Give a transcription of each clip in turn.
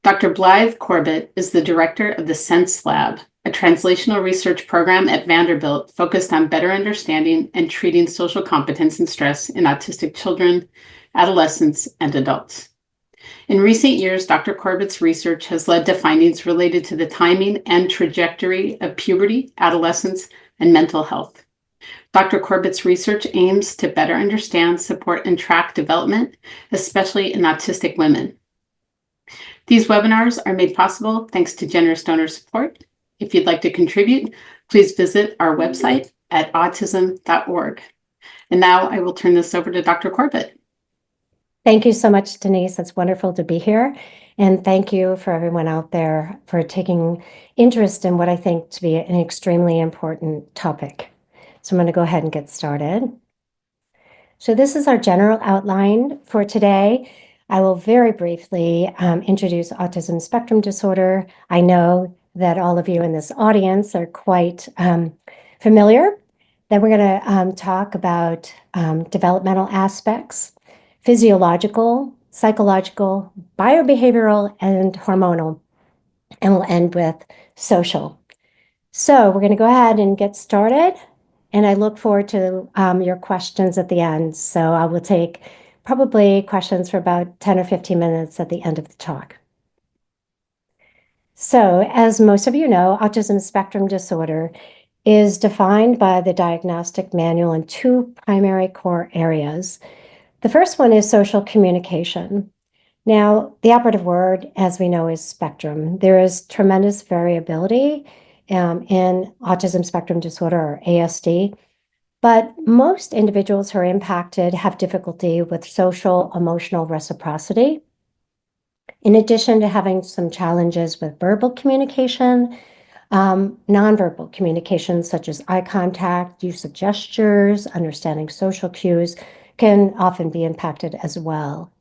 Dr. Blythe Corbett is the director of the Sense Lab, a translational research program at Vanderbilt focused on better understanding and treating social competence and stress in autistic children, adolescents, and adults. In recent years, Dr. Corbett's research has led to findings related to the timing and trajectory of puberty, adolescence, and mental health. Dr. Corbett's research aims to better understand, support, and track development, especially in autistic women. These webinars are made possible thanks to generous donor support. If you'd like to contribute, please visit our website at autism.org. And now I will turn this over to Dr. Corbett. Thank you so much, Denise. It's wonderful to be here. And thank you for everyone out there for taking interest in what I think to be an extremely important topic. So I'm going to go ahead and get started. So this is our general outline for today. I will very briefly introduce autism spectrum disorder. I know that all of you in this audience are quite familiar. Then we're going to talk about developmental aspects, physiological, psychological, biobehavioral, and hormonal, and we'll end with social. So we're going to go ahead and get started, and I look forward to your questions at the end. So I will take probably questions for about 10 or 15 minutes at the end of the talk. So as most of you know, autism spectrum disorder is defined by the diagnostic manual in two primary core areas. The first one is social communication. Now, the operative word, as we know, is spectrum. There is tremendous variability in autism spectrum disorder, or ASD, but most individuals who are impacted have difficulty with social emotional reciprocity. In addition to having some challenges with verbal communication, nonverbal communication, such as eye contact, use of gestures, understanding social cues, can often be impacted as well.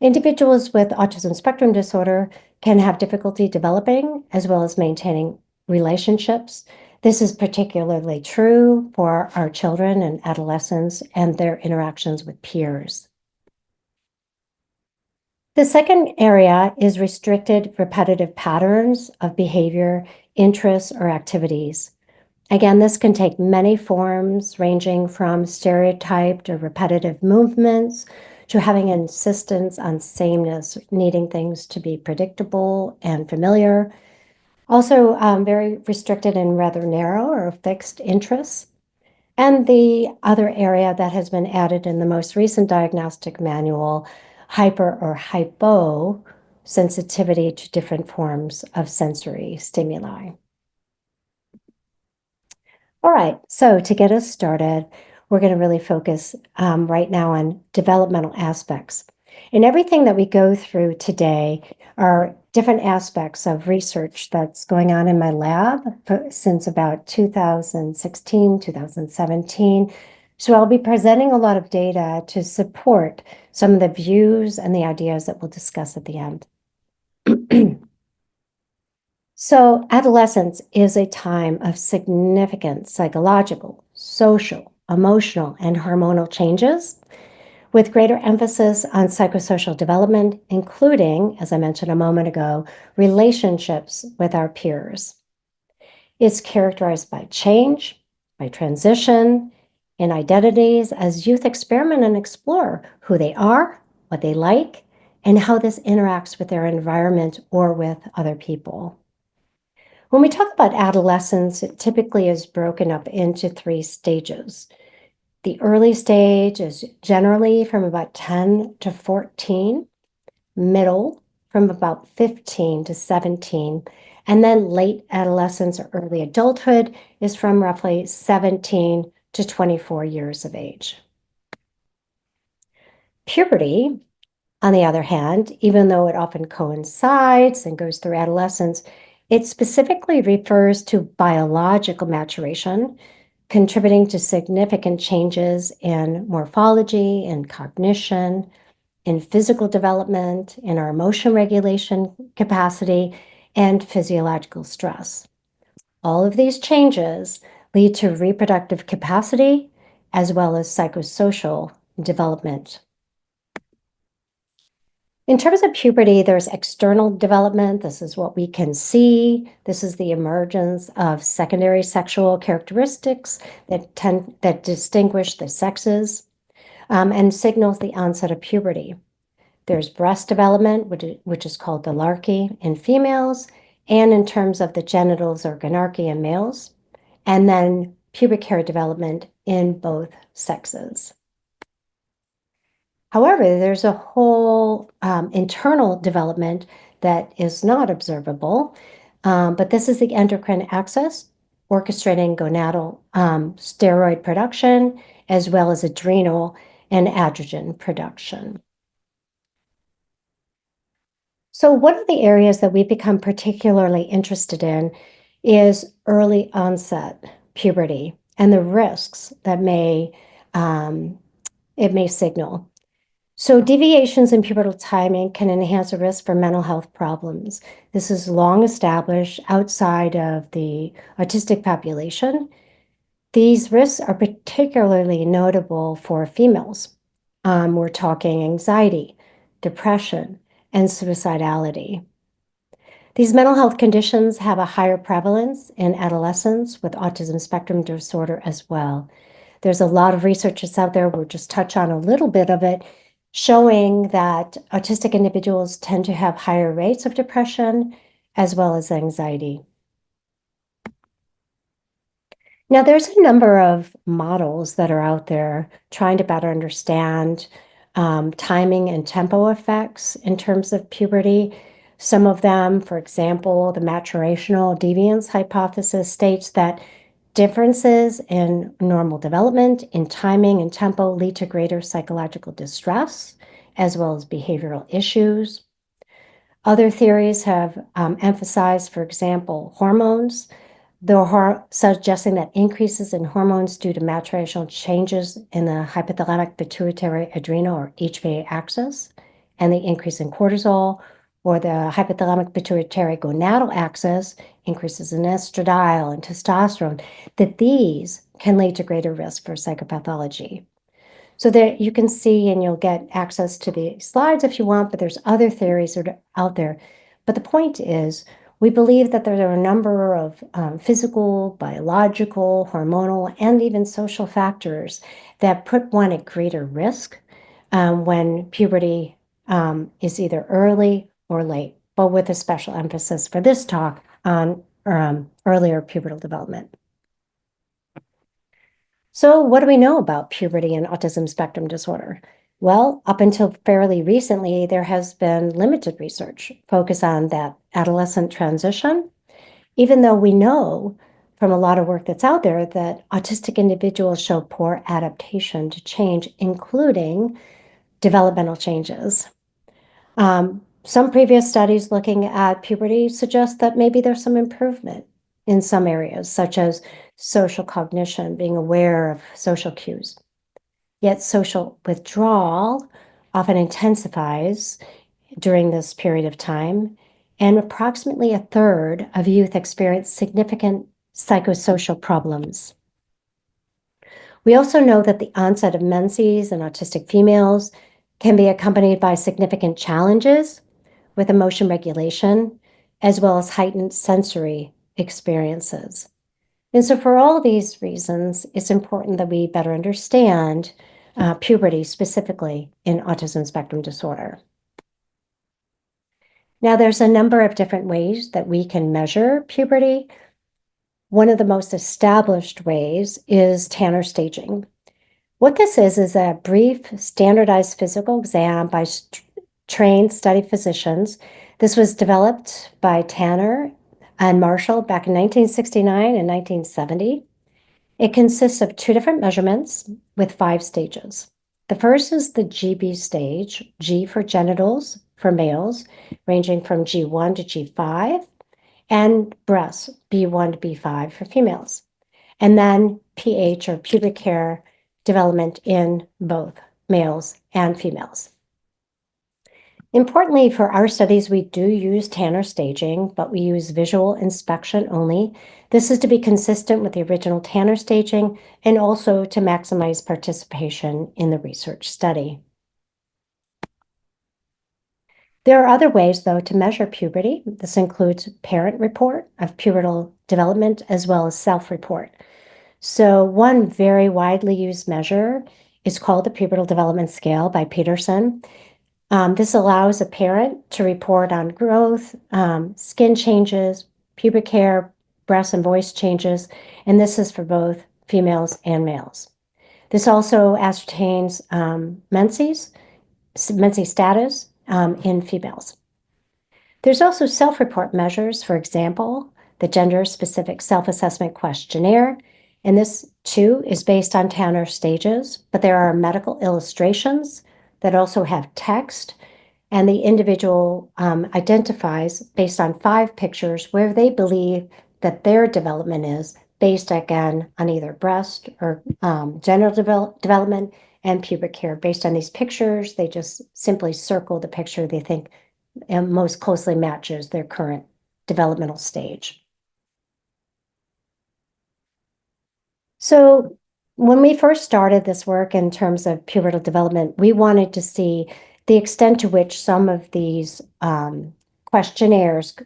Individuals with autism spectrum disorder can have difficulty developing as well as maintaining relationships. This is particularly true for our children and adolescents and their interactions with peers. The second area is restricted repetitive patterns of behavior, interests, or activities. Again, this can take many forms, ranging from stereotyped or repetitive movements to having an insistence on sameness, needing things to be predictable and familiar. Also, very restricted and rather narrow or fixed interests. And the other area that has been added in the most recent diagnostic manual, hyper or hypo sensitivity to different forms of sensory stimuli. All right, so to get us started, we're going to really focus right now on developmental aspects. And everything that we go through today are different aspects of research that's going on in my lab since about 2016, 2017. So I'll be presenting a lot of data to support some of the views and the ideas that we'll discuss at the end. So adolescence is a time of significant psychological, social, emotional, and hormonal changes, with greater emphasis on psychosocial development, including, as I mentioned a moment ago, relationships with our peers. It's characterized by change, by transition, in identities as youth experiment and explore who they are, what they like, and how this interacts with their environment or with other people. When we talk about adolescence, it typically is broken up into three stages. The early stage is generally from about 10 to 14, middle from about 15 to 17, and then late adolescence or early adulthood is from roughly 17 to 24 years of age. Puberty, on the other hand, even though it often coincides and goes through adolescence, it specifically refers to biological maturation, contributing to significant changes in morphology and cognition, in physical development, in our emotion regulation capacity, and physiological stress. All of these changes lead to reproductive capacity as well as psychosocial development. In terms of puberty, there's external development. This is what we can see. This is the emergence of secondary sexual characteristics that distinguish the sexes and signals the onset of puberty. There's breast development, which is called dilarchy in females, and in terms of the genitals or gonarchy in males, and then pubic hair development in both sexes. However, there's a whole internal development that is not observable, but this is the endocrine axis orchestrating gonadal steroid production, as well as adrenal and androgen production. So one of the areas that we've become particularly interested in is early onset puberty and the risks that it may signal. So deviations in pubertal timing can enhance the risk for mental health problems. This is long established outside of the autistic population. These risks are particularly notable for females. We're talking anxiety, depression, and suicidality. These mental health conditions have a higher prevalence in adolescents with autism spectrum disorder as well. There's a lot of research that's out there. We'll just touch on a little bit of it, showing that autistic individuals tend to have higher rates of depression as well as anxiety. Now, there's a number of models that are out there trying to better understand timing and tempo effects in terms of puberty. Some of them, for example, the maturational deviance hypothesis states that differences in normal development, in timing and tempo lead to greater psychological distress, as well as behavioral issues. Other theories have emphasized, for example, hormones, suggesting that increases in hormones due to maturational changes in the hypothalamic pituitary adrenal or HPA axis, and the increase in cortisol, or the hypothalamic pituitary gonadal axis, increases in estradiol and testosterone, that these can lead to greater risk for psychopathology. So there you can see, and you'll get access to the slides if you want, but there's other theories that are out there. But the point is, we believe that there are a number of physical, biological, hormonal, and even social factors that put one at greater risk when puberty is either early or late, but with a special emphasis for this talk on earlier pubertal development. So what do we know about puberty and autism spectrum disorder? Well, up until fairly recently, there has been limited research focused on that adolescent transition, even though we know from a lot of work that's out there that autistic individuals show poor adaptation to change, including developmental changes. Some previous studies looking at puberty suggest that maybe there's some improvement in some areas, such as social cognition, being aware of social cues. Yet social withdrawal often intensifies during this period of time, and approximately a third of youth experience significant psychosocial problems. We also know that the onset of menses in autistic females can be accompanied by significant challenges with emotion regulation, as well as heightened sensory experiences. And so for all these reasons, it's important that we better understand puberty specifically in autism spectrum disorder. Now, there's a number of different ways that we can measure puberty. One of the most established ways is Tanner staging. What this is a brief standardized physical exam by trained study physicians. This was developed by Tanner and Marshall back in 1969 and 1970. It consists of 2 different measurements with 5 stages. The first is the GB stage, G for genitals for males, ranging from G1 to G5, and breasts, B1 to B5 for females. And then PH or pubic hair development in both males and females. Importantly, for our studies, we do use Tanner staging, but we use visual inspection only. This is to be consistent with the original Tanner staging and also to maximize participation in the research study. There are other ways, though, to measure puberty. This includes parent report of pubertal development as well as self-report. So one very widely used measure is called the Pubertal Development Scale by Peterson. This allows a parent to report on growth, skin changes, pubic hair, breast and voice changes, and this is for both females and males. This also ascertains menses status in females. There's also self-report measures, for example, the gender-specific self-assessment questionnaire, and this too is based on Tanner stages, but there are medical illustrations that also have text, and the individual identifies based on 5 pictures where they believe that their development is based again on either breast or genital development and pubic hair. Based on these pictures, they just simply circle the picture they think most closely matches their current developmental stage. So when we first started this work in terms of pubertal development, we wanted to see the extent to which some of these questionnaires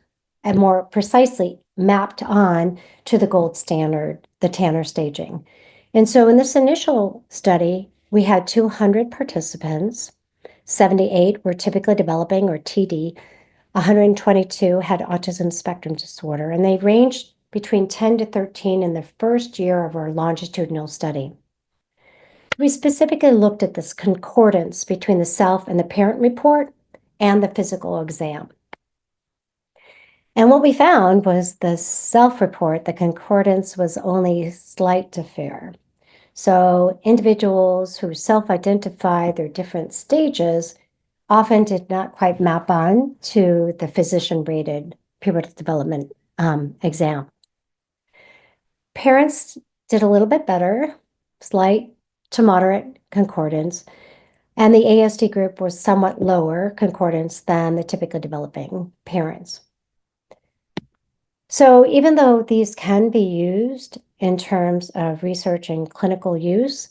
and more precisely mapped on to the gold standard, the Tanner staging. And so in this initial study, we had 200 participants. 78 were typically developing, or TD. 122 had autism spectrum disorder, and they ranged between 10 to 13 in the first year of our longitudinal study. We specifically looked at this concordance between the self and the parent report and the physical exam. And what we found was the self-report, the concordance was only slight to fair. So individuals who self-identify their different stages often did not quite map on to the physician-rated pubertal development exam. Parents did a little bit better, slight to moderate concordance, and the ASD group was somewhat lower concordance than the typically developing parents. So even though these can be used in terms of research and clinical use,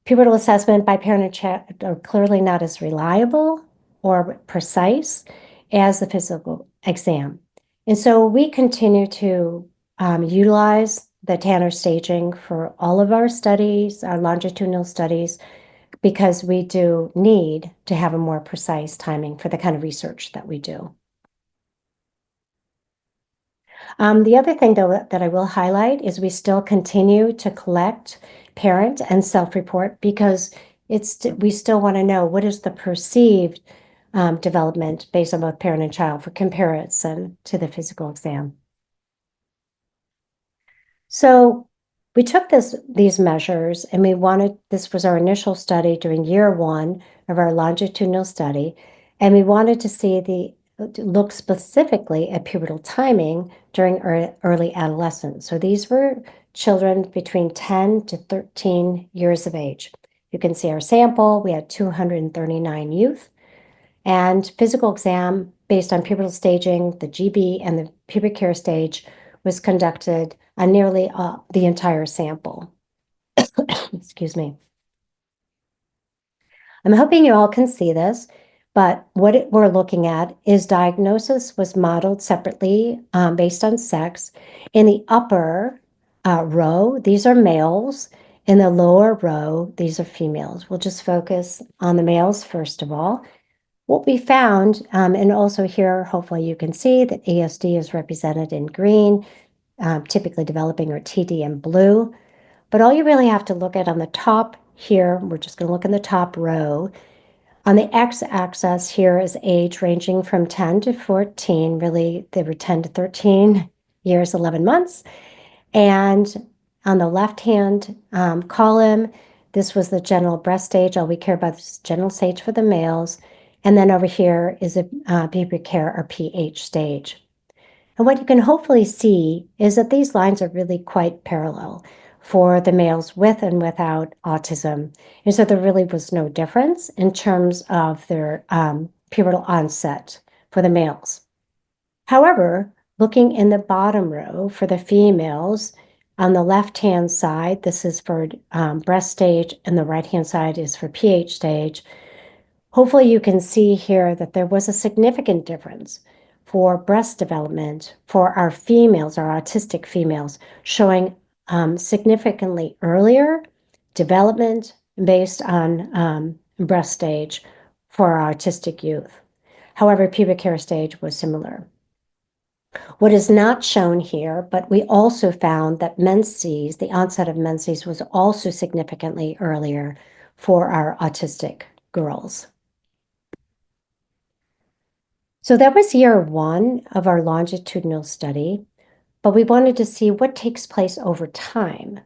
pubertal assessment by parent and child are clearly not as reliable or precise as the physical exam. And so we continue to utilize the Tanner staging for all of our studies, our longitudinal studies, because we do need to have a more precise timing for the kind of research that we do. The other thing, though, that I will highlight is we still continue to collect parent and self-report because we still want to know what is the perceived development based on both parent and child for comparison to the physical exam. So we took these measures and this was our initial study during year 1 of our longitudinal study, and we wanted to look specifically at pubertal timing during early adolescence. So these were children between 10 to 13 years of age. You can see our sample. We had 239 youth, and physical exam based on pubertal staging, the GB and the pubic hair stage was conducted on nearly the entire sample. Excuse me. I'm hoping you all can see this. But what we're looking at is diagnosis was modeled separately based on sex. In the upper row, these are males. In the lower row, these are females. We'll just focus on the males first of all. What we found, and also here, hopefully you can see that ASD is represented in green, typically developing, or TD in blue. But all you really have to look at on the top here, we're just going to look in the top row. On the x-axis here is age ranging from 10 to 14. Really, they were 10 to 13 years, 11 months. And on the left-hand column, this was the genital breast stage. All we care about is genital stage for the males. And then over here is a pubic hair or PH stage. And what you can hopefully see is that these lines are really quite parallel for the males with and without autism. And so there really was no difference in terms of their pubertal onset for the males. However, looking in the bottom row for the females, on the left-hand side, this is for breast stage, and the right-hand side is for PH stage. Hopefully you can see here that there was a significant difference for breast development for our females, our autistic females, showing significantly earlier development based on breast stage for our autistic youth. However, pubic hair stage was similar. What is not shown here, but we also found that menses, the onset of menses, was also significantly earlier for our autistic girls. So that was year 1 of our longitudinal study, but we wanted to see what takes place over time.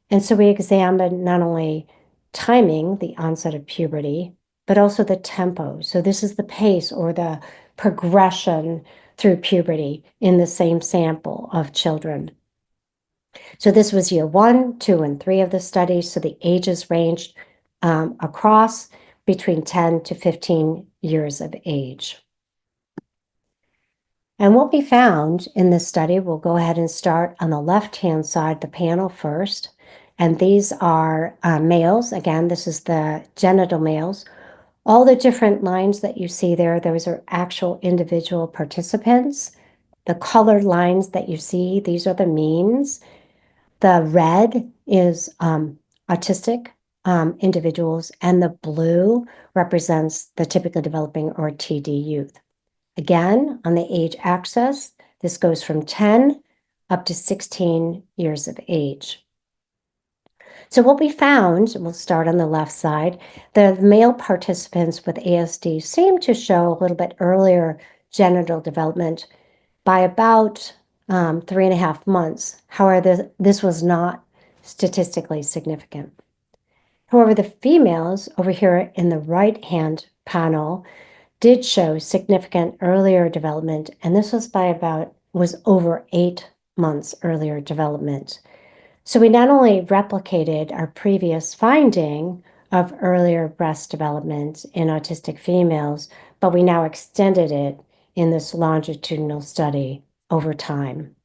And so we examined not only timing, the onset of puberty, but also the tempo. So this is the pace or the progression through puberty in the same sample of children. So this was year 1, 2, and 3 of the study. So the ages ranged across between 10 to 15 years of age. And what we found in this study, we'll go ahead and start on the left-hand side, the panel first. And these are males. Again, this is the genital males. All the different lines that you see there, those are actual individual participants. The colored lines that you see, these are the means. The red is autistic individuals, and the blue represents the typically developing or TD youth. Again, on the age axis, this goes from 10 up to 16 years of age. So what we found, we'll start on the left side, the male participants with ASD seem to show a little bit earlier genital development by about 3.5 months. However, this was not statistically significant. However, the females over here in the right-hand panel did show significant earlier development, and this was was over 8 months earlier development. So we not only replicated our previous finding of earlier breast development in autistic females, but we now extended it in this longitudinal study over time.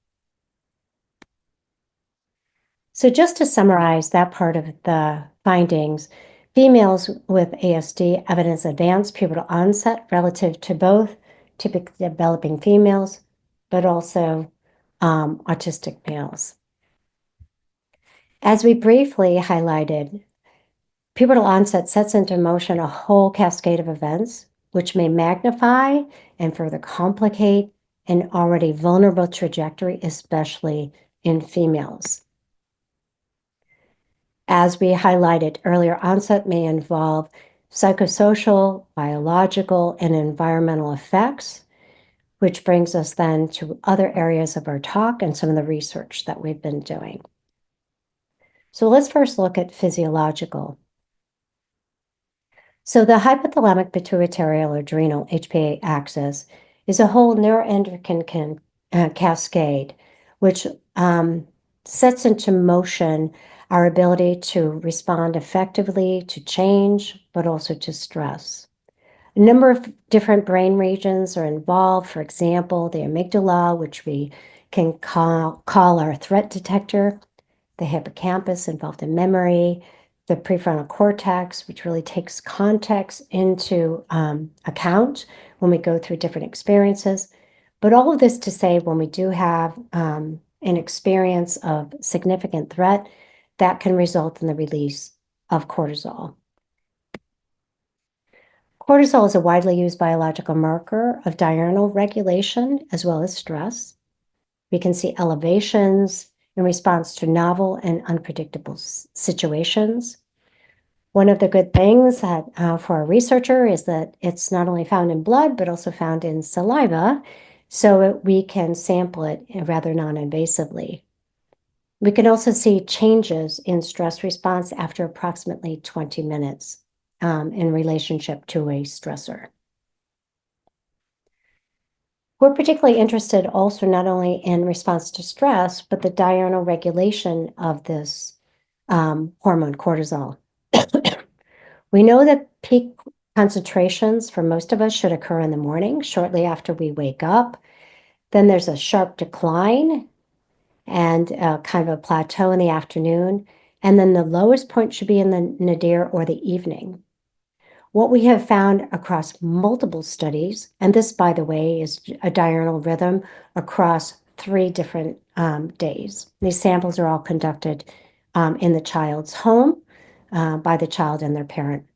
So just to summarize that part of the findings, females with ASD evidence advanced pubertal onset relative to both typically developing females, but also autistic males. As we briefly highlighted, pubertal onset sets into motion a whole cascade of events which may magnify and further complicate an already vulnerable trajectory, especially in females. As we highlighted earlier, onset may involve psychosocial, biological, and environmental effects, which brings us then to other areas of our talk and some of the research that we've been doing. So let's first look at physiological. So the hypothalamic pituitary adrenal HPA axis is a whole neuroendocrine cascade, which sets into motion our ability to respond effectively to change, but also to stress. A number of different brain regions are involved. For example, the amygdala, which we can call our threat detector, the hippocampus involved in memory, the prefrontal cortex, which really takes context into account when we go through different experiences. But all of this to say, when we do have an experience of significant threat, that can result in the release of cortisol. Cortisol is a widely used biological marker of diurnal regulation as well as stress. We can see elevations in response to novel and unpredictable situations. One of the good things that for a researcher is that it's not only found in blood, but also found in saliva, so we can sample it rather non-invasively. We can also see changes in stress response after approximately 20 minutes in relationship to a stressor. We're particularly interested also not only in response to stress, but the diurnal regulation of this hormone cortisol. We know that peak concentrations for most of us should occur in the morning, shortly after we wake up. Then there's a sharp decline and kind of a plateau in the afternoon. And then the lowest point should be in the nadir or the evening. What we have found across multiple studies, and this, by the way, is a diurnal rhythm across 3 different days. These samples are all conducted in the child's home by the child and their parent.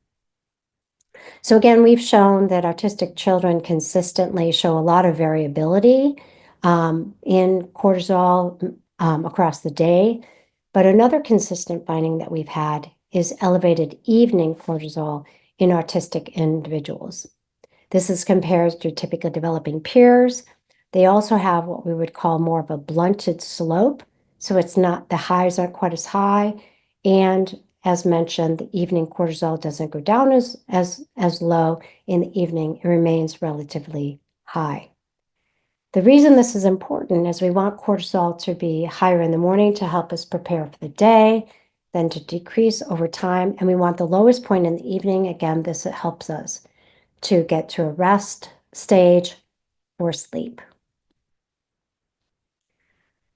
So again, we've shown that autistic children consistently show a lot of variability in cortisol across the day. But another consistent finding that we've had is elevated evening cortisol in autistic individuals. This is compared to typically developing peers. They also have what we would call more of a blunted slope. So it's not, the highs aren't quite as high. And as mentioned, the evening cortisol doesn't go down as low in the evening. It remains relatively high. The reason this is important is we want cortisol to be higher in the morning to help us prepare for the day, then to decrease over time. And we want the lowest point in the evening. Again, this helps us to get to a rest stage or sleep.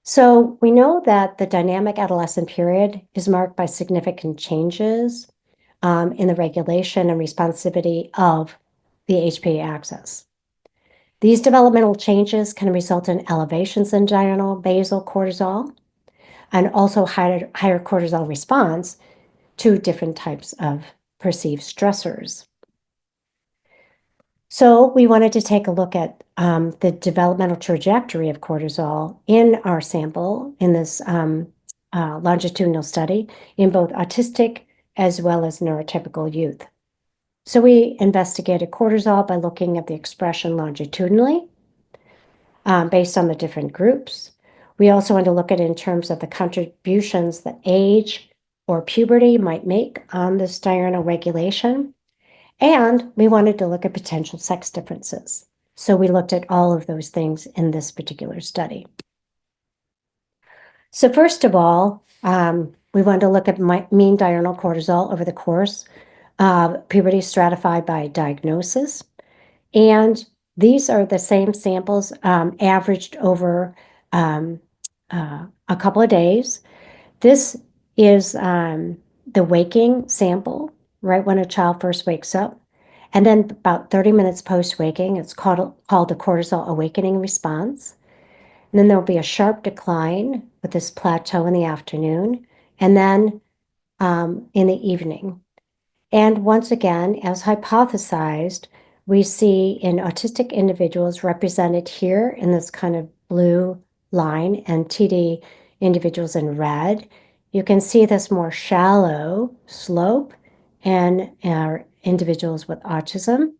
So we know that the dynamic adolescent period is marked by significant changes in the regulation and responsivity of the HPA axis. These developmental changes can result in elevations in diurnal basal cortisol and also higher cortisol response to different types of perceived stressors. So we wanted to take a look at the developmental trajectory of cortisol in our sample in this longitudinal study in both autistic as well as neurotypical youth. So we investigated cortisol by looking at the expression longitudinally based on the different groups. We also want to look at it in terms of the contributions that age or puberty might make on this diurnal regulation. And we wanted to look at potential sex differences. So we looked at all of those things in this particular study. So first of all, we wanted to look at mean diurnal cortisol over the course of puberty stratified by diagnosis. And these are the same samples averaged over a couple of days. This is the waking sample, right when a child first wakes up. And then about 30 minutes post-waking, it's called the cortisol awakening response. And then there'll be a sharp decline with this plateau in the afternoon, and then in the evening. And once again, as hypothesized, we see in autistic individuals represented here in this kind of blue line and TD individuals in red. You can see this more shallow slope in our individuals with autism,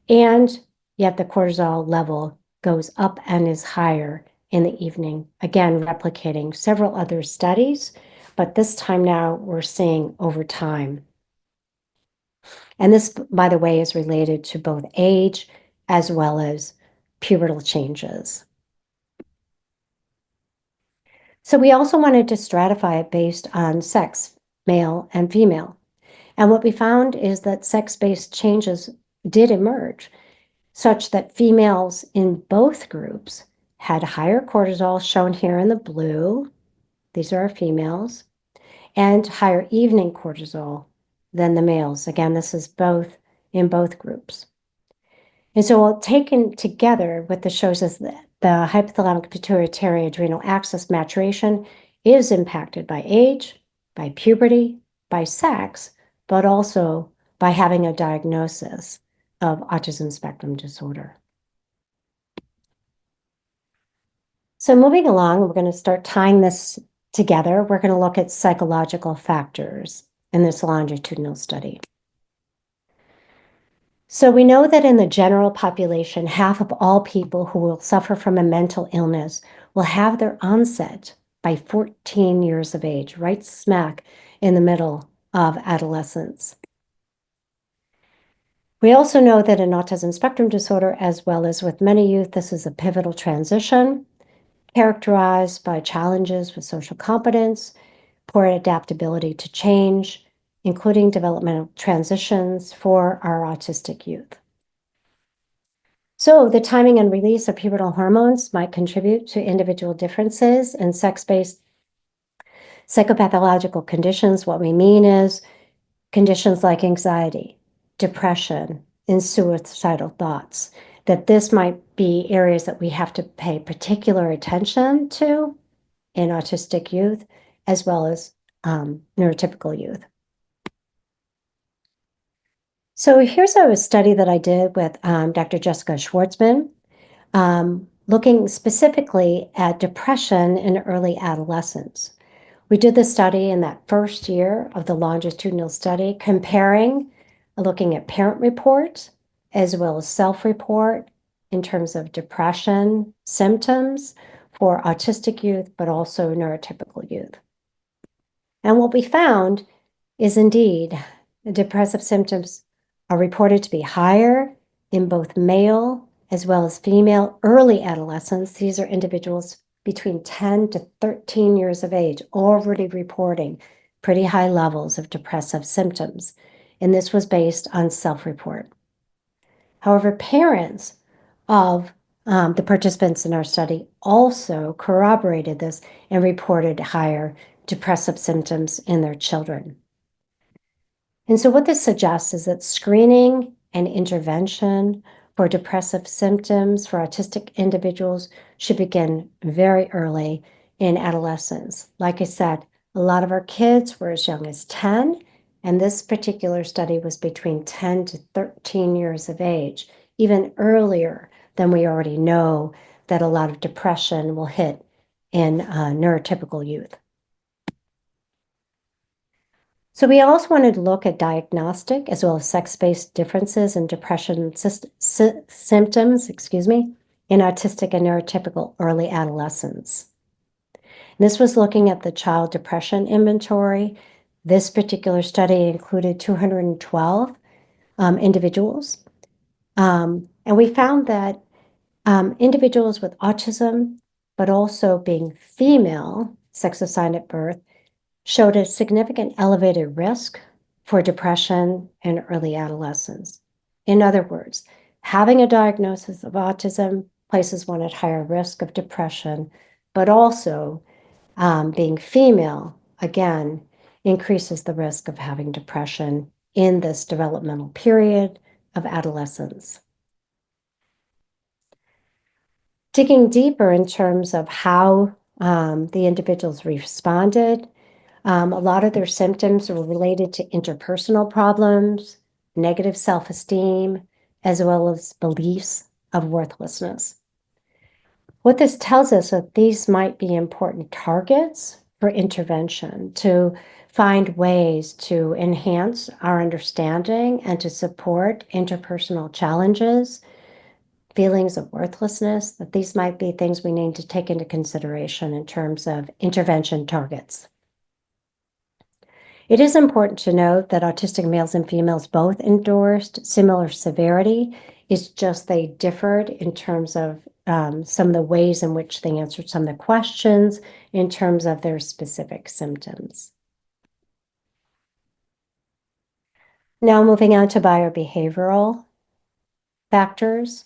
and yet the cortisol level goes up and is higher in the evening, again, replicating several other studies, but this time now we're seeing over time. And this, by the way, is related to both age as well as pubertal changes. So we also wanted to stratify it based on sex, male and female. And what we found is that sex-based changes did emerge, such that females in both groups had higher cortisol, shown here in the blue, these are our females, and higher evening cortisol than the males. Again, this is both in both groups. And so taken together, what this shows is that the hypothalamic pituitary adrenal axis maturation is impacted by age, by puberty, by sex, but also by having a diagnosis of autism spectrum disorder. So moving along, we're going to start tying this together. We're going to look at psychological factors in this longitudinal study. So we know that in the general population, half of all people who will suffer from a mental illness will have their onset by 14 years of age, right smack in the middle of adolescence. We also know that in autism spectrum disorder, as well as with many youth, this is a pivotal transition characterized by challenges with social competence, poor adaptability to change, including developmental transitions for our autistic youth. So the timing and release of pubertal hormones might contribute to individual differences in sex-based psychopathological conditions. What we mean is conditions like anxiety, depression, and suicidal thoughts, that this might be areas that we have to pay particular attention to in autistic youth, as well as neurotypical youth. So here's a study that I did with Dr. Jessica Schwartzman, looking specifically at depression in early adolescence. We did the study in that first year of the longitudinal study, looking at parent reports as well as self-report in terms of depression symptoms for autistic youth, but also neurotypical youth. And what we found is indeed the depressive symptoms are reported to be higher in both male as well as female early adolescents. These are individuals between 10 to 13 years of age already reporting pretty high levels of depressive symptoms. And this was based on self-report. However, parents of the participants in our study also corroborated this and reported higher depressive symptoms in their children. And so what this suggests is that screening and intervention for depressive symptoms for autistic individuals should begin very early in adolescence. Like I said, a lot of our kids were as young as 10, and this particular study was between 10 to 13 years of age, even earlier than we already know that a lot of depression will hit in neurotypical youth. So we also wanted to look at diagnostic as well as sex-based differences in depression symptoms, in autistic and neurotypical early adolescents. This was looking at the child depression inventory. This particular study included 212 individuals. And we found that individuals with autism, but also being female, sex assigned at birth, showed a significant elevated risk for depression in early adolescence. In other words, having a diagnosis of autism places one at higher risk of depression, but also being female, again, increases the risk of having depression in this developmental period of adolescence. Digging deeper in terms of how the individuals responded, a lot of their symptoms were related to interpersonal problems, negative self-esteem, as well as beliefs of worthlessness. What this tells us that these might be important targets for intervention to find ways to enhance our understanding and to support interpersonal challenges, feelings of worthlessness, that these might be things we need to take into consideration in terms of intervention targets. It is important to note that autistic males and females both endorsed similar severity. It's just they differed in terms of some of the ways in which they answered some of the questions in terms of their specific symptoms. Now moving on to biobehavioral factors.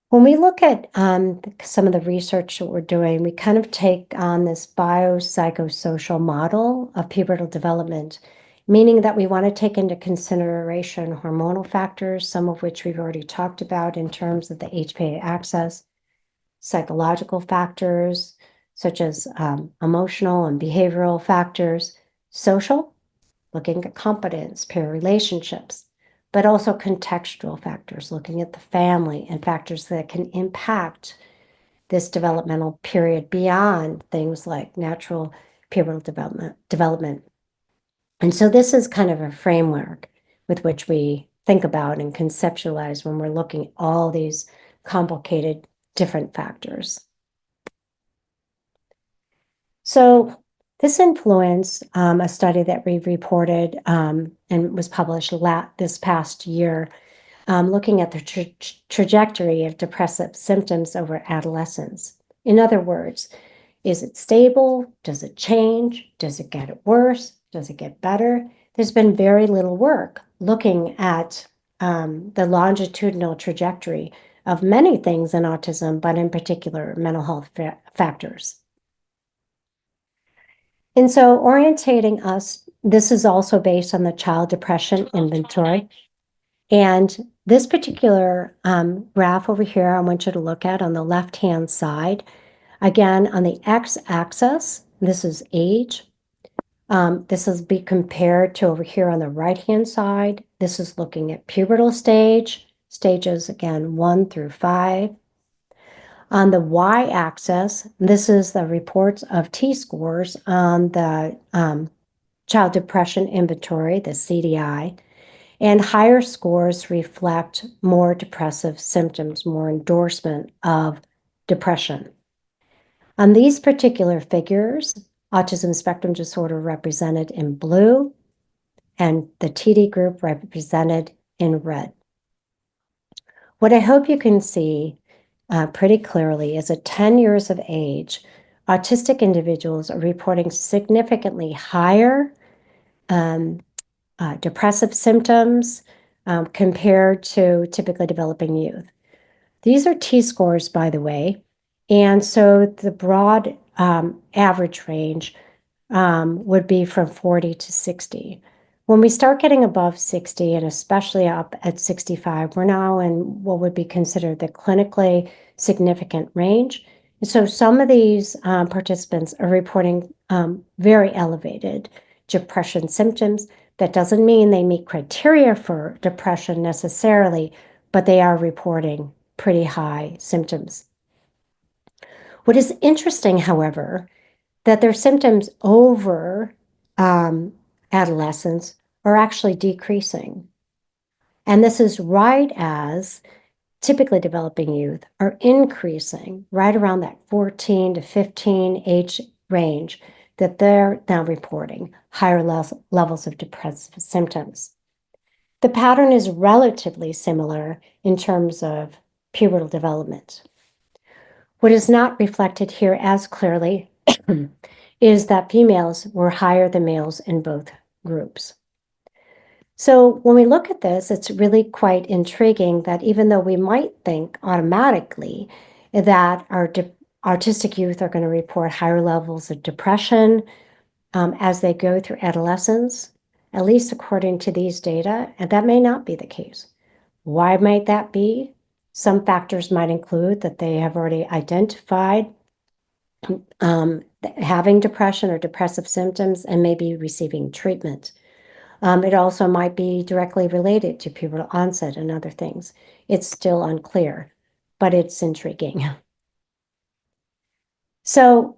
When we look at some of the research that we're doing, we kind of take on this biopsychosocial model of pubertal development, meaning that we want to take into consideration hormonal factors, some of which we've already talked about in terms of the HPA axis, psychological factors, such as emotional and behavioral factors, social, looking at competence, peer relationships, but also contextual factors, looking at the family and factors that can impact this developmental period beyond things like natural pubertal development. And so this is kind of a framework with which we think about and conceptualize when we're looking at all these complicated different factors. So this influenced a study that we reported and was published this past year, looking at the trajectory of depressive symptoms over adolescence. In other words, is it stable? Does it change? Does it get worse? Does it get better? There's been very little work looking at the longitudinal trajectory of many things in autism, but in particular, mental health factors. And so orientating us This is also based on the Child Depression Inventory. And this particular graph over here, I want you to look at on the left-hand side. Again, on the x-axis, this is age. This is be compared to over here on the right-hand side. This is looking at pubertal stages, again, 1 through 5. On the y-axis, this is the reports of T-scores on the Child Depression Inventory, the CDI. And higher scores reflect more depressive symptoms, more endorsement of depression. On these particular figures, autism spectrum disorder represented in blue and the TD group represented in red. What I hope you can see pretty clearly is at 10 years of age, autistic individuals are reporting significantly higher depressive symptoms compared to typically developing youth. These are T-scores, by the way, and so the broad average range would be from 40 to 60. When we start getting above 60, and especially up at 65, we're now in what would be considered the clinically significant range. And so some of these participants are reporting very elevated depression symptoms. That doesn't mean they meet criteria for depression necessarily, but they are reporting pretty high symptoms. What is interesting, however, that their symptoms over adolescence are actually decreasing. And this is right as typically developing youth are increasing right around that 14 to 15 age range, that they're now reporting higher levels of depressive symptoms. The pattern is relatively similar in terms of pubertal development. What is not reflected here as clearly is that females were higher than males in both groups. So when we look at this, it's really quite intriguing that even though we might think automatically that our autistic youth are going to report higher levels of depression as they go through adolescence, at least according to these data, and that may not be the case. Why might that be? Some factors might include that they have already identified having depression or depressive symptoms and maybe receiving treatment. It also might be directly related to pubertal onset and other things. It's still unclear, but it's intriguing. So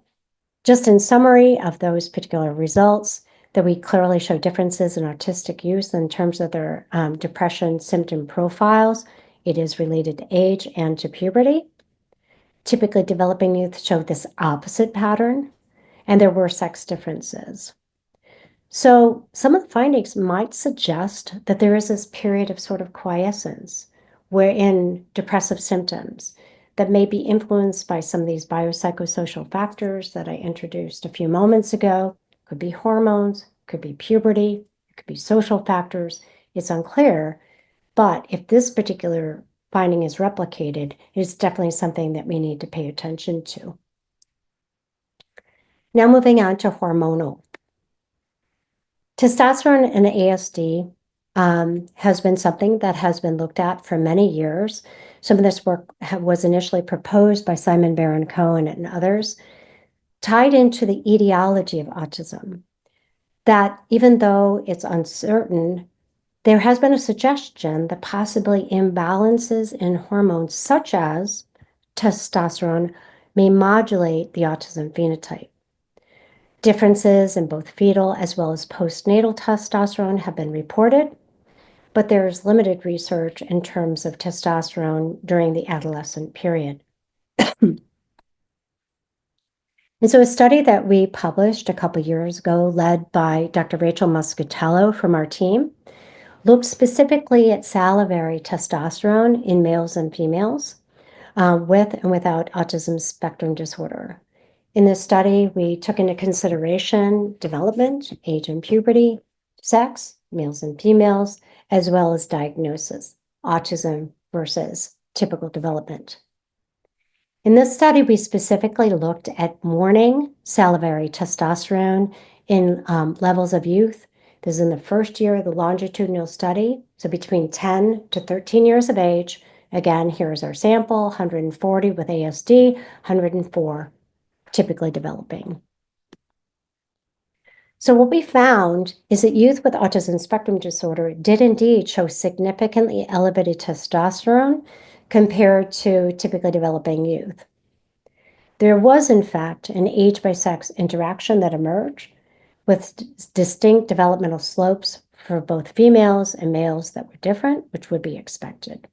just in summary of those particular results, that we clearly show differences in autistic youth in terms of their depression symptom profiles. It is related to age and to puberty. Typically developing youth show this opposite pattern, and there were sex differences. So some of the findings might suggest that there is this period of sort of quiescence wherein depressive symptoms that may be influenced by some of these biopsychosocial factors that I introduced a few moments ago. Could be hormones, could be puberty, it could be social factors. It's unclear, but if this particular finding is replicated, it's definitely something that we need to pay attention to. Now moving on to hormonal. Testosterone and ASD has been something that has been looked at for many years. Some of this work was initially proposed by Simon Baron-Cohen and others, tied into the etiology of autism, that even though it's uncertain, there has been a suggestion that possibly imbalances in hormones such as testosterone may modulate the autism phenotype. Differences in both fetal as well as postnatal testosterone have been reported, but there is limited research in terms of testosterone during the adolescent period. And so a study that we published a couple years ago, led by Dr. Rachel Muscatello from our team, looked specifically at salivary testosterone in males and females with and without autism spectrum disorder. In this study, we took into consideration development, age and puberty, sex, males and females, as well as diagnosis, autism versus typical development. In this study, we specifically looked at morning salivary testosterone in levels of youth This is in the first year of the longitudinal study, so between 10 to 13 years of age. Again, here's our sample, 140 with ASD, 104 typically developing. So what we found is that youth with autism spectrum disorder did indeed show significantly elevated testosterone compared to typically developing youth. There was, in fact, an age by sex interaction that emerged with distinct developmental slopes for both females and males that were different, which would be expected.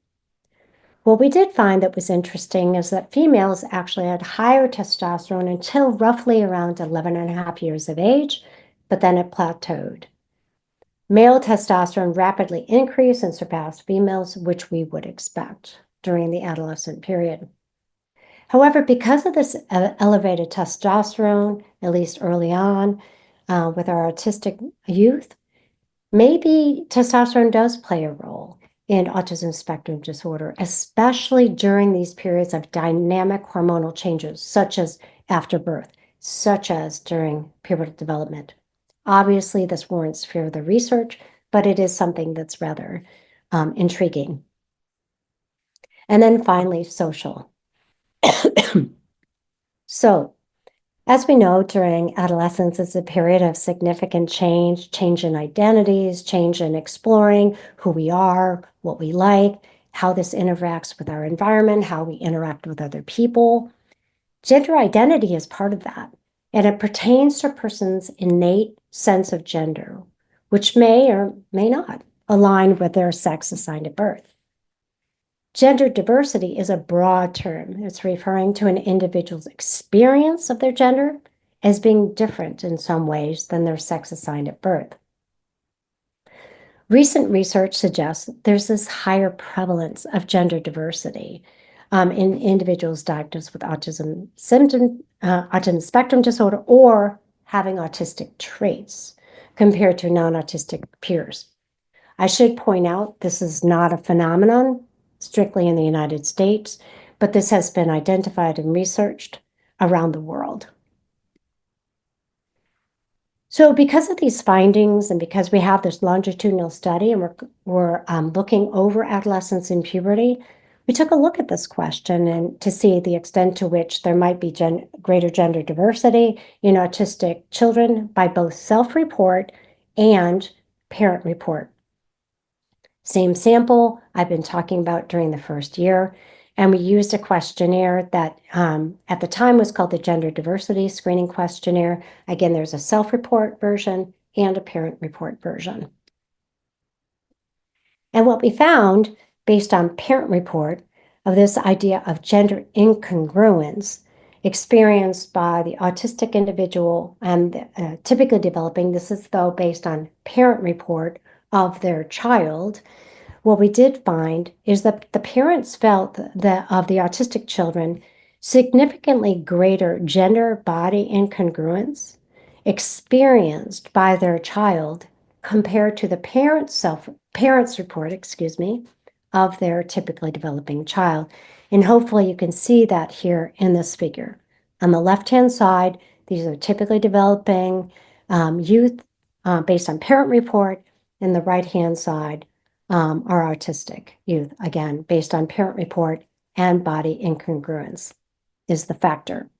What we did find that was interesting is that females actually had higher testosterone until roughly around 11 and a half years of age, but then it plateaued. Male testosterone rapidly increased and surpassed females, which we would expect during the adolescent period. However, because of this elevated testosterone, at least early on with our autistic youth, maybe testosterone does play a role in autism spectrum disorder, especially during these periods of dynamic hormonal changes, such as after birth, such as during pubertal development. Obviously, this warrants further research, but it is something that's rather intriguing. And then finally, social. So, as we know, during adolescence is a period of significant change in identities, change in exploring who we are, what we like, how this interacts with our environment, how we interact with other people. Gender identity is part of that, and it pertains to a person's innate sense of gender, which may or may not align with their sex assigned at birth. Gender diversity is a broad term. It's referring to an individual's experience of their gender as being different in some ways than their sex assigned at birth. Recent research suggests there's this higher prevalence of gender diversity in individuals diagnosed with autism spectrum disorder or having autistic traits compared to non-autistic peers. I should point out this is not a phenomenon strictly in the United States, but this has been identified and researched around the world. So because of these findings and because we have this longitudinal study and we're looking over adolescence and puberty, we took a look at this question and to see the extent to which there might be greater gender diversity in autistic children by both self-report and parent report. Same sample I've been talking about during the first year, and we used a questionnaire that at the time was called the Gender Diversity Screening Questionnaire. Again, there's a self-report version and a parent report version. And what we found, based on parent report, of this idea of gender incongruence experienced by the autistic individual and typically developing, this is though based on parent report of their child, what we did find is that the parents felt that of the autistic children, significantly greater gender body incongruence experienced by their child compared to the parents report, of their typically developing child. And hopefully you can see that here in this figure. On the left-hand side, these are typically developing youth based on parent report, and the right-hand side are autistic youth, again, based on parent report and body incongruence is the factor.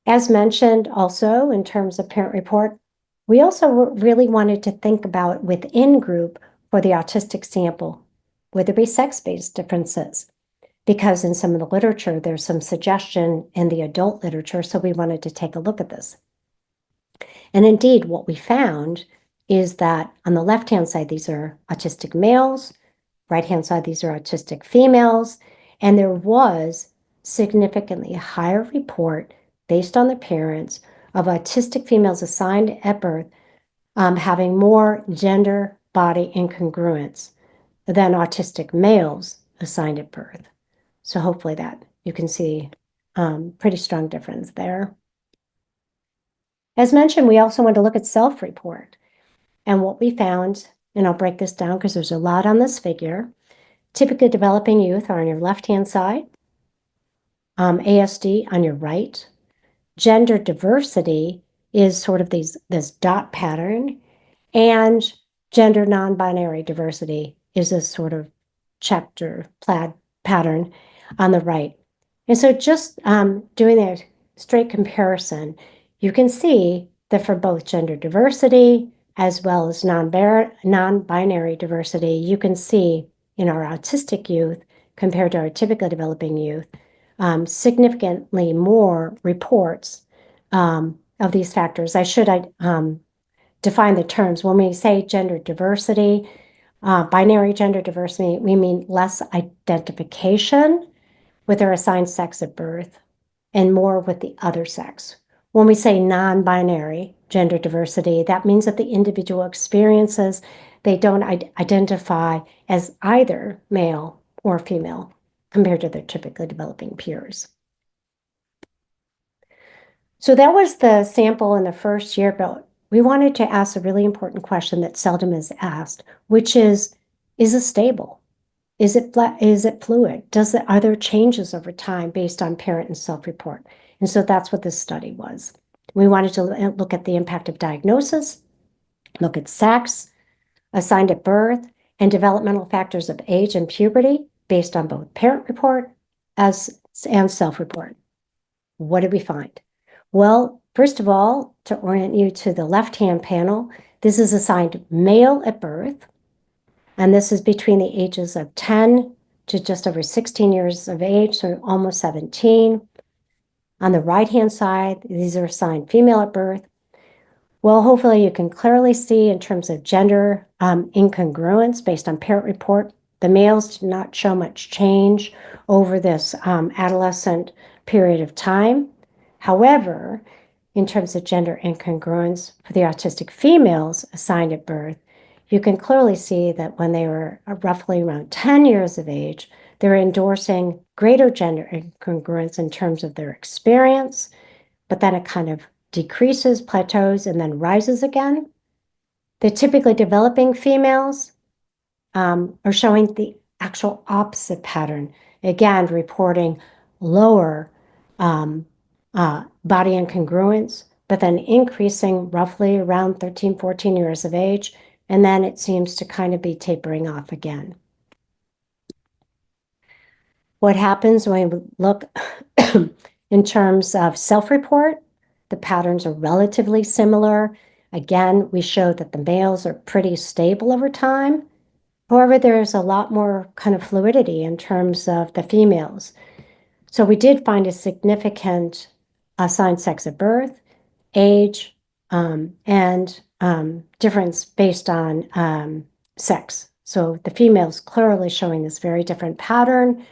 As mentioned also in terms of parent report, we also really wanted to think about within group for the autistic sample, would there be sex-based differences? Because in some of the literature, there's some suggestion in the adult literature, so we wanted to take a look at this. And indeed, what we found is that on the left-hand side, these are autistic males, right-hand side, these are autistic females, and there was significantly higher report based on the parents of autistic females assigned at birth having more gender body incongruence than autistic males assigned at birth. So hopefully that you can see pretty strong difference there. As mentioned, we also want to look at self-report. And what we found, and I'll break this down because there's a lot on this figure, typically developing youth are on your left-hand side, ASD on your right. Gender diversity is sort of this dot pattern, and gender non-binary diversity is this sort of chapter plaid pattern on the right. And so just doing a straight comparison, you can see that for both gender diversity as well as non-binary diversity, you can see in our autistic youth compared to our typically developing youth, significantly more reports of these factors. I should define the terms. When we say gender diversity, binary gender diversity, we mean less identification with their assigned sex at birth and more with the other sex. When we say non-binary gender diversity, that means that the individual experiences, they don't identify as either male or female compared to their typically developing peers. So that was the sample in the first year, but we wanted to ask a really important question that seldom is asked, which is it stable? Is it fluid? Are there changes over time based on parent and self-report? And so that's what this study was. We wanted to look at the impact of diagnosis, look at sex, assigned at birth, and developmental factors of age and puberty based on both parent report and self-report. What did we find? Well, first of all, to orient you to the left-hand panel, this is assigned male at birth, and this is between the ages of 10 to just over 16 years of age, so almost 17. On the right-hand side, these are assigned female at birth. Well, hopefully you can clearly see in terms of gender incongruence based on parent report, the males did not show much change over this adolescent period of time. However, in terms of gender incongruence for the autistic females assigned at birth, you can clearly see that when they were roughly around 10 years of age, they're endorsing greater gender incongruence in terms of their experience, but then it kind of decreases, plateaus, and then rises again. The typically developing females are showing the actual opposite pattern, again, reporting lower body incongruence, but then increasing roughly around 13, 14 years of age, and then it seems to kind of be tapering off again. What happens when we look in terms of self-report? The patterns are relatively similar. Again, we show that the males are pretty stable over time. However, there's a lot more kind of fluidity in terms of the females. So we did find a significant assigned sex at birth, age, and difference based on sex. So the females clearly showing this very different pattern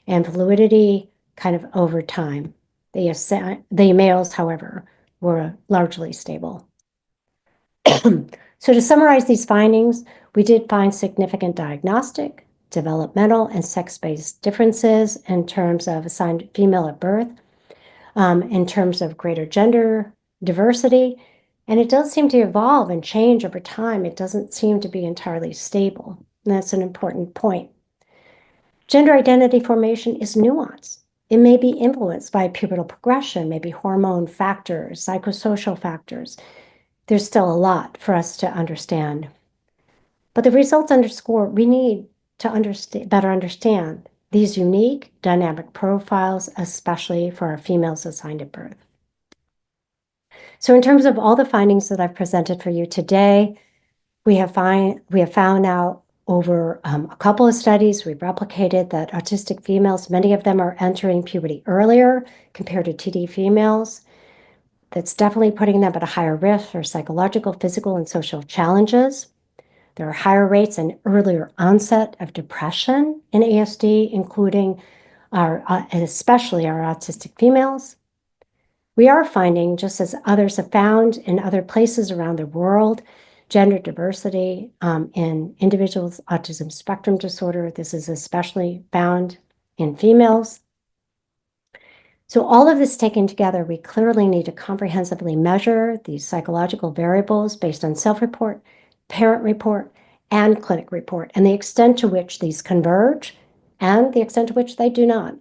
and fluidity kind of over time. The males, however, were largely stable. So to summarize these findings, we did find significant diagnostic, developmental, and sex-based differences in terms of assigned female at birth, in terms of greater gender diversity, and it does seem to evolve and change over time. It doesn't seem to be entirely stable, and that's an important point. Gender identity formation is nuanced. It may be influenced by pubertal progression, maybe hormone factors, psychosocial factors. There's still a lot for us to understand. But the results underscore we need to better understand these unique dynamic profiles, especially for our females assigned at birth. So in terms of all the findings that I've presented for you today, we have found out over a couple of studies, we've replicated that autistic females, many of them are entering puberty earlier compared to TD females. That's definitely putting them at a higher risk for psychological, physical, and social challenges. There are higher rates and earlier onset of depression in ASD, including especially our autistic females. We are finding, just as others have found in other places around the world, gender diversity in individuals with autism spectrum disorder. This is especially found in females. So all of this taken together, we clearly need to comprehensively measure these psychological variables based on self-report, parent report, and clinic report, and the extent to which these converge and the extent to which they do not.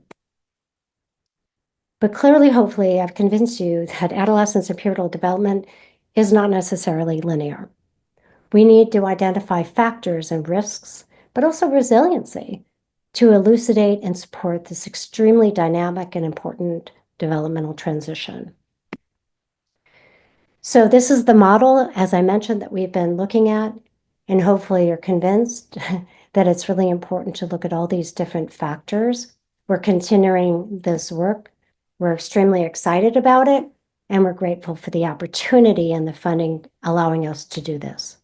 But clearly, hopefully, I've convinced you that adolescence and pubertal development is not necessarily linear. We need to identify factors and risks, but also resiliency to elucidate and support this extremely dynamic and important developmental transition. So this is the model, as I mentioned, that we've been looking at, and hopefully you're convinced that it's really important to look at all these different factors. We're continuing this work. We're extremely excited about it, and we're grateful for the opportunity and the funding allowing us to do this.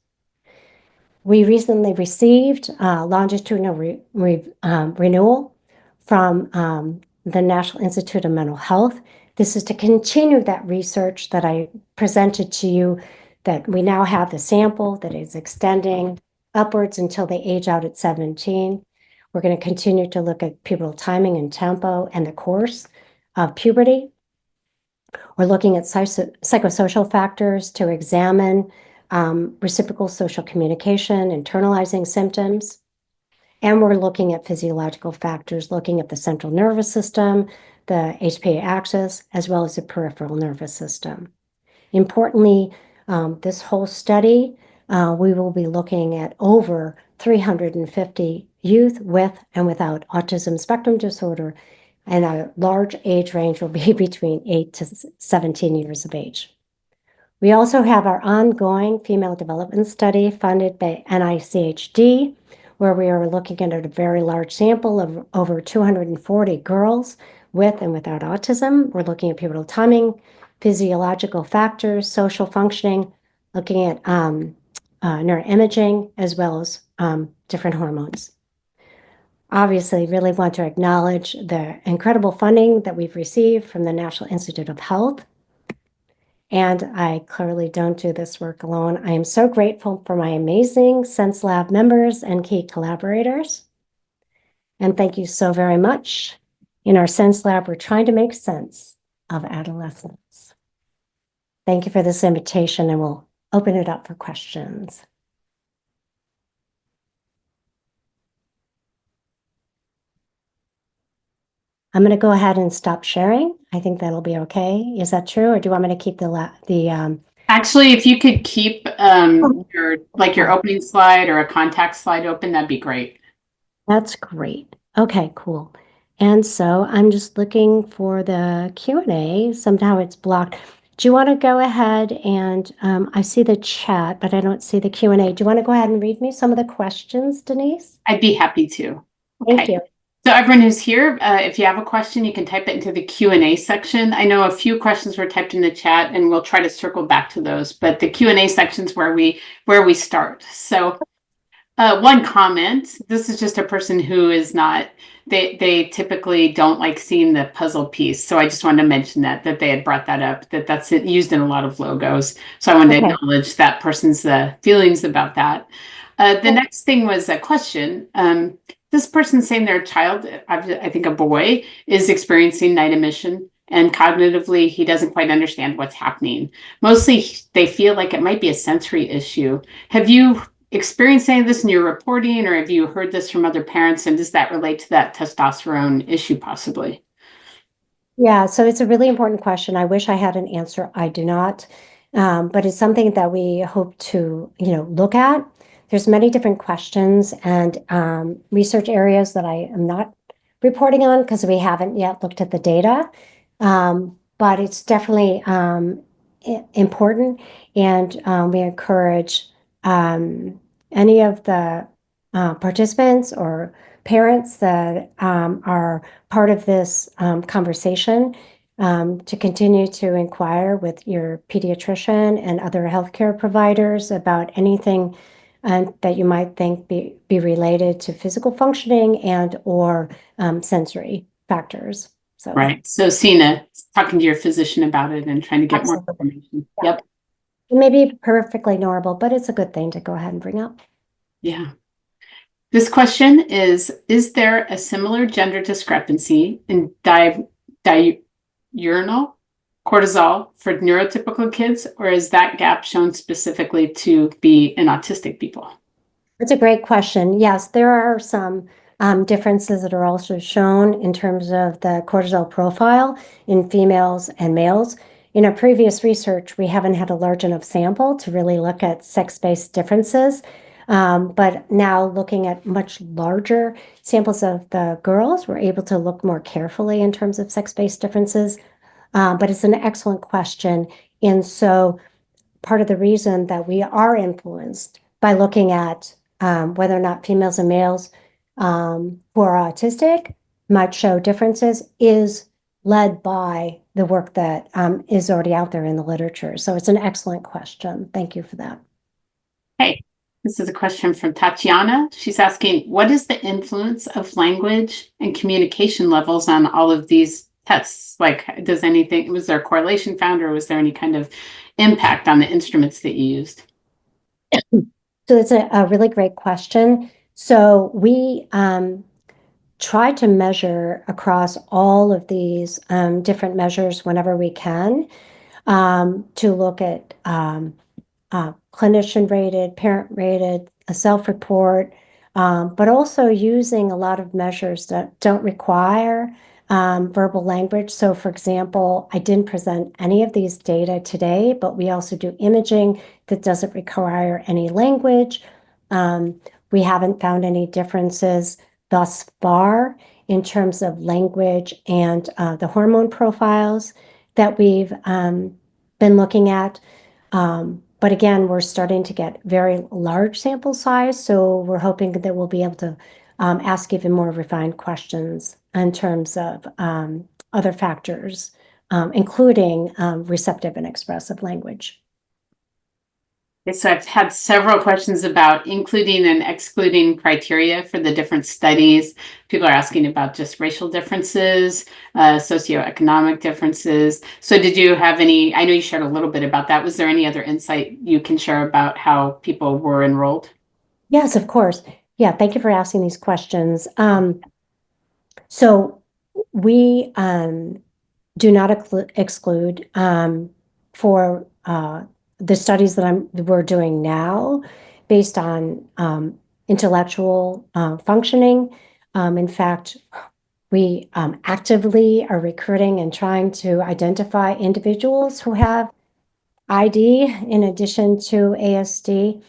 We recently received longitudinal renewal from the National Institute of Mental Health. This is to continue that research that I presented to you, that we now have the sample that is extending upwards until they age out at 17. We're going to continue to look at pubertal timing and tempo and the course of puberty. We're looking at psychosocial factors to examine reciprocal social communication, internalizing symptoms. And we're looking at physiological factors, looking at the central nervous system, the HPA axis, as well as the peripheral nervous system. Importantly, this whole study, we will be looking at over 350 youth with and without autism spectrum disorder, and a large age range will be between 8 to 17 years of age. We also have our ongoing female development study funded by NICHD, where we are looking at a very large sample of over 240 girls with and without autism. We're looking at pubertal timing, physiological factors, social functioning, looking at neuroimaging, as well as different hormones. Obviously, really want to acknowledge the incredible funding that we've received from the National Institute of Health. And I clearly don't do this work alone. I am so grateful for my amazing Sense Lab members and key collaborators. And thank you so very much. In our Sense Lab, we're trying to make sense of adolescence. Thank you for this invitation, and we'll open it up for questions. I'm going to go ahead and stop sharing. I think that'll be okay. Is that true, or do you want me to keep the Actually, if you could keep your opening slide or a contact slide open, that'd be great. That's great. Okay, cool. And so I'm just looking for the Q&A. Somehow it's blocked. Do you want to go ahead and I see the chat, but I don't see the Q&A. Do you want to go ahead and read me some of the questions, Denise? I'd be happy to. Thank you. So everyone who's here, if you have a question, you can type it into the Q&A section. I know a few questions were typed in the chat, and we'll try to circle back to those. But the Q&A section is where we start. So one comment, this is just a person who is not, they typically don't like seeing the puzzle piece. So I just wanted to mention that they had brought that up, that's used in a lot of logos. So I wanted to acknowledge that person's feelings about that. The next thing was a question. This person saying their child, I think a boy, is experiencing night emission, and cognitively he doesn't quite understand what's happening. Mostly they feel like it might be a sensory issue. Have you experienced any of this in your reporting, or have you heard this from other parents, and does that relate to that testosterone issue possibly? Yeah, so it's a really important question. I wish I had an answer. I do not, but it's something that we hope to, look at. There's many different questions and research areas that I am not reporting on because we haven't yet looked at the data, but it's definitely important, and we encourage any of the participants or parents that are part of this conversation to continue to inquire with your pediatrician and other healthcare providers about anything that you might think be related to physical functioning and or sensory factors. So right. So talking to your physician about it and trying to get more information. Yeah. Yep. It may be perfectly normal, but it's a good thing to go ahead and bring up. Yeah. This question is there a similar gender discrepancy in diurnal cortisol for neurotypical kids, or is that gap shown specifically to be in autistic people? It's a great question. Yes, there are some differences that are also shown in terms of the cortisol profile in females and males. In our previous research, we haven't had a large enough sample to really look at sex-based differences. But now looking at much larger samples of the girls, we're able to look more carefully in terms of sex-based differences. But it's an excellent question. And so part of the reason that we are influenced by looking at whether or not females and males who are autistic might show differences is led by the work that is already out there in the literature. So it's an excellent question. Thank you for that. Hey, this is a question from Tatiana. She's asking, what is the influence of language and communication levels on all of these tests? Like, was there a correlation found, or was there any kind of impact on the instruments that you used? So it's a really great question. So we try to measure across all of these different measures whenever we can to look at clinician rated, parent rated, a self-report, but also using a lot of measures that don't require verbal language. So for example, I didn't present any of these data today, but we also do imaging that doesn't require any language. We haven't found any differences thus far in terms of language and the hormone profiles that we've been looking at. But again, we're starting to get very large sample size, so we're hoping that we'll be able to ask even more refined questions in terms of other factors, including receptive and expressive language. Okay, so I've had several questions about including and excluding criteria for the different studies. People are asking about just racial differences, socioeconomic differences. So did you have any, I know you shared a little bit about that. Was there any other insight you can share about how people were enrolled? Yes, of course. Yeah, thank you for asking these questions. So we do not exclude for the studies that we're doing now based on intellectual functioning. In fact, we actively are recruiting and trying to identify individuals who have ID in addition to ASD.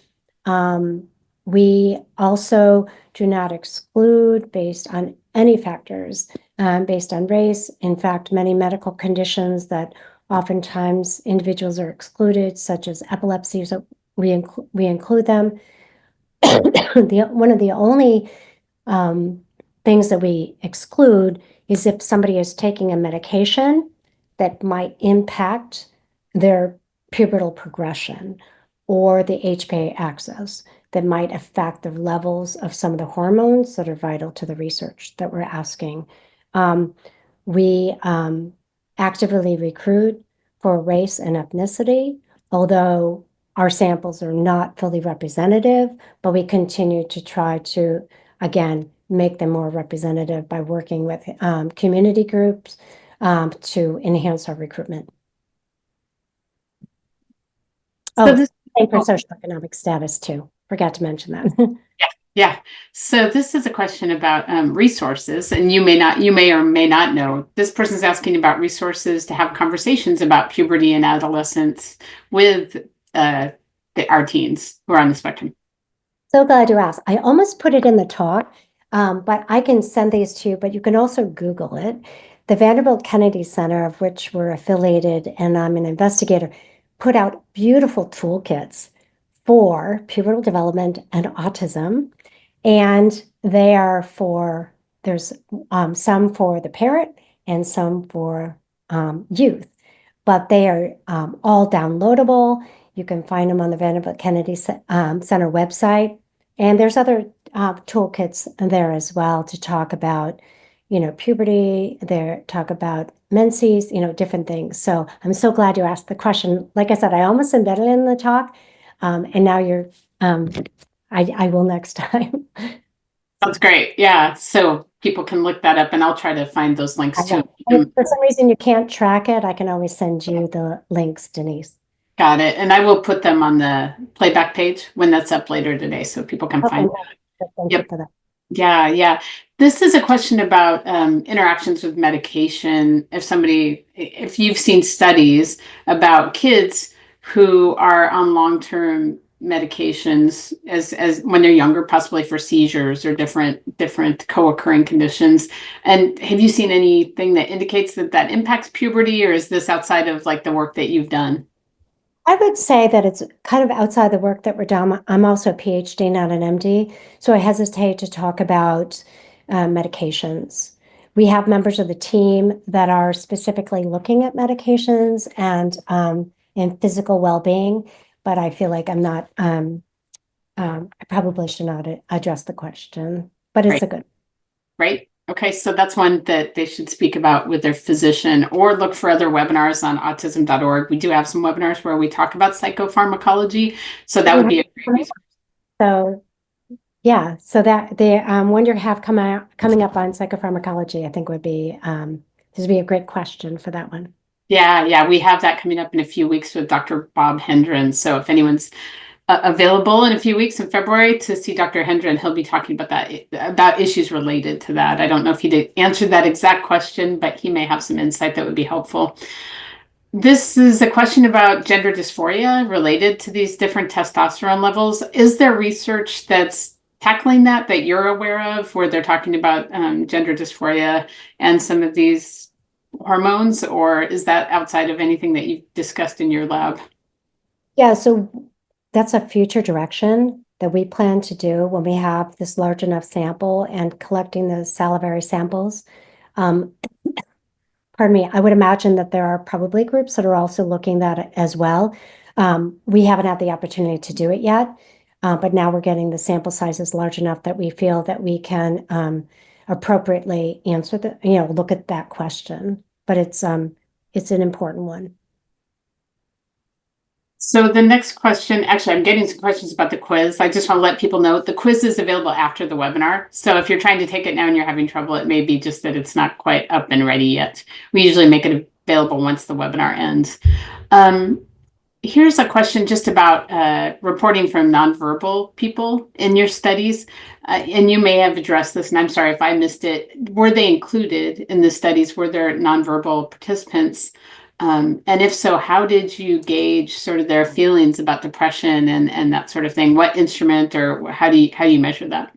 We also do not exclude based on any factors, based on race. In fact, many medical conditions that oftentimes individuals are excluded, such as epilepsy, so we include them. One of the only things that we exclude is if somebody is taking a medication that might impact their pubertal progression or the HPA axis that might affect the levels of some of the hormones that are vital to the research that we're asking. We actively recruit for race and ethnicity, although our samples are not fully representative, but we continue to try to, again, make them more representative by working with community groups to enhance our recruitment. So this, and for socioeconomic status too. Forgot to mention that. Yeah. So this is a question about resources, and you may or may not know. This person's asking about resources to have conversations about puberty and adolescence with our teens who are on the spectrum. So glad you asked. I almost put it in the talk, but I can send these to you, but you can also Google it. The Vanderbilt Kennedy Center, of which we're affiliated, and I'm an investigator, put out beautiful toolkits for pubertal development and autism. And they are there's some for the parent and some for youth, but they are all downloadable. You can find them on the Vanderbilt Kennedy Center website. And there's other toolkits there as well to talk about, puberty, talk about menses, different things. So I'm so glad you asked the question. Like I said, I almost embedded it in the talk. And now you're, I will next time. That's great. Yeah. So people can look that up, and I'll try to find those links too. If for some reason you can't track it, I can always send you the links, Denise. Got it. And I will put them on the playback page when that's up later today so people can find it. Thank you for that. Yeah. This is a question about interactions with medication. If you've seen studies about kids who are on long-term medications as when they're younger, possibly for seizures or different co-occurring conditions. And have you seen anything that indicates that that impacts puberty, or is this outside of like the work that you've done? I would say that it's kind of outside the work that we're doing. I'm also a PhD, not an MD, so I hesitate to talk about medications. We have members of the team that are specifically looking at medications and physical well-being, but I feel like I probably should not address the question, but it's Right. a good. Right? Okay, so that's one that they should speak about with their physician or look for other webinars on autism.org. We do have some webinars where we talk about psychopharmacology, so that would be a great resource. So yeah, so that the one you have coming up on psychopharmacology, I think this would be a great question for that one. Yeah, we have that coming up in a few weeks with Dr. Bob Hendren. So if anyone's available in a few weeks in February to see Dr. Hendren, he'll be talking about about issues related to that. I don't know if he did answer that exact question, but he may have some insight that would be helpful. This is a question about gender dysphoria related to these different testosterone levels. Is there research that's tackling that you're aware of, where they're talking about gender dysphoria and some of these hormones, or is that outside of anything that you've discussed in your lab? Yeah, so that's a future direction that we plan to do when we have this large enough sample and collecting the salivary samples. Um, pardon me, I would imagine that there are probably groups that are also looking at it as well. We haven't had the opportunity to do it yet, but now we're getting the sample sizes large enough that we feel that we can appropriately answer look at that question. But it's an important one. So the next question, actually, I'm getting some questions about the quiz. I just want to let people know the quiz is available after the webinar. So if you're trying to take it now and you're having trouble, it may be just that it's not quite up and ready yet. We usually make it available once the webinar ends. Here's a question just about reporting from nonverbal people in your studies. And you may have addressed this, and I'm sorry if I missed it. Were they included in the studies? Were there nonverbal participants? And if so, how did you gauge sort of their feelings about depression and that sort of thing? What instrument, or how do you measure that?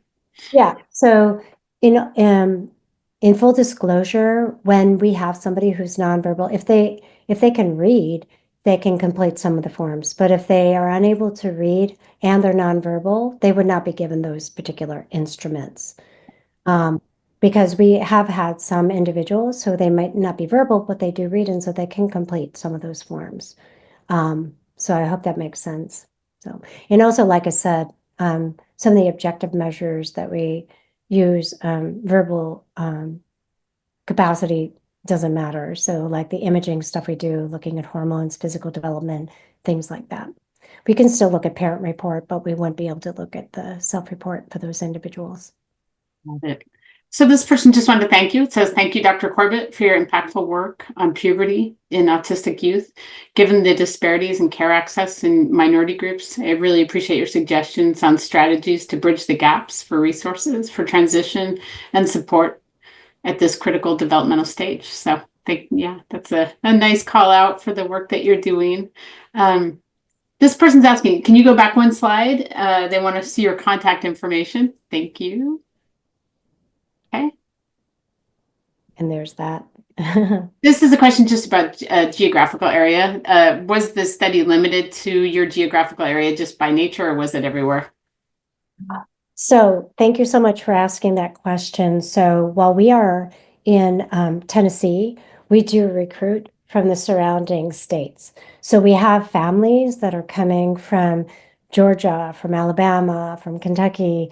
Yeah. So in full disclosure, when we have somebody who's nonverbal, if they can read, they can complete some of the forms. But if they are unable to read and they're nonverbal, they would not be given those particular instruments. Because we have had some individuals, so they might not be verbal, but they do read, and so they can complete some of those forms. So I hope that makes sense. So, and also, like I said, some of the objective measures that we use, verbal capacity doesn't matter. So like the imaging stuff we do, looking at hormones, physical development, things like that. We can still look at parent report, but we wouldn't be able to look at the self-report for those individuals. Love it. So this person just wanted to thank you. It says, thank you, Dr. Corbett, for your impactful work on puberty in autistic youth. Given the disparities in care access in minority groups, I really appreciate your suggestions on strategies to bridge the gaps for resources for transition and support at this critical developmental stage. So that's a nice call out for the work that you're doing. This person's asking, can you go back one slide? They want to see your contact information. Thank you. Okay. And there's that. This is a question just about geographical area. Was the study limited to your geographical area just by nature, or was it everywhere? So thank you so much for asking that question. So while we are in Tennessee, we do recruit from the surrounding states. So we have families that are coming from Georgia, from Alabama, from Kentucky.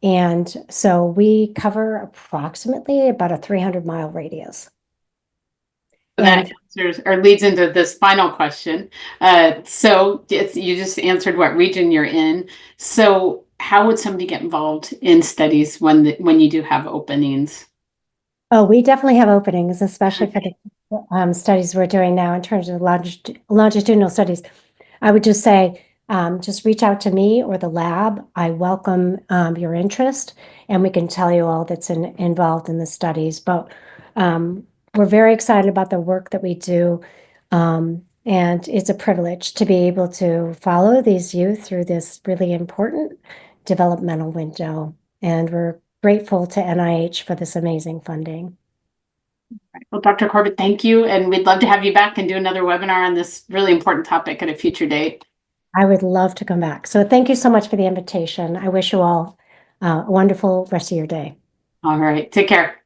And so we cover approximately about a 300-mile radius. That answers or leads into this final question. So you just answered what region you're in. So how would somebody get involved in studies when you do have openings? Oh, we definitely have openings, especially for the studies we're doing now in terms of longitudinal studies. I would just say just reach out to me or the lab. I welcome your interest, and we can tell you all that's involved in the studies. But we're very excited about the work that we do. And it's a privilege to be able to follow these youth through this really important developmental window. And we're grateful to NIH for this amazing funding. Well, Dr. Corbett, thank you. And we'd love to have you back and do another webinar on this really important topic at a future date. I would love to come back. So thank you so much for the invitation. I wish you all a wonderful rest of your day. All right. Take care.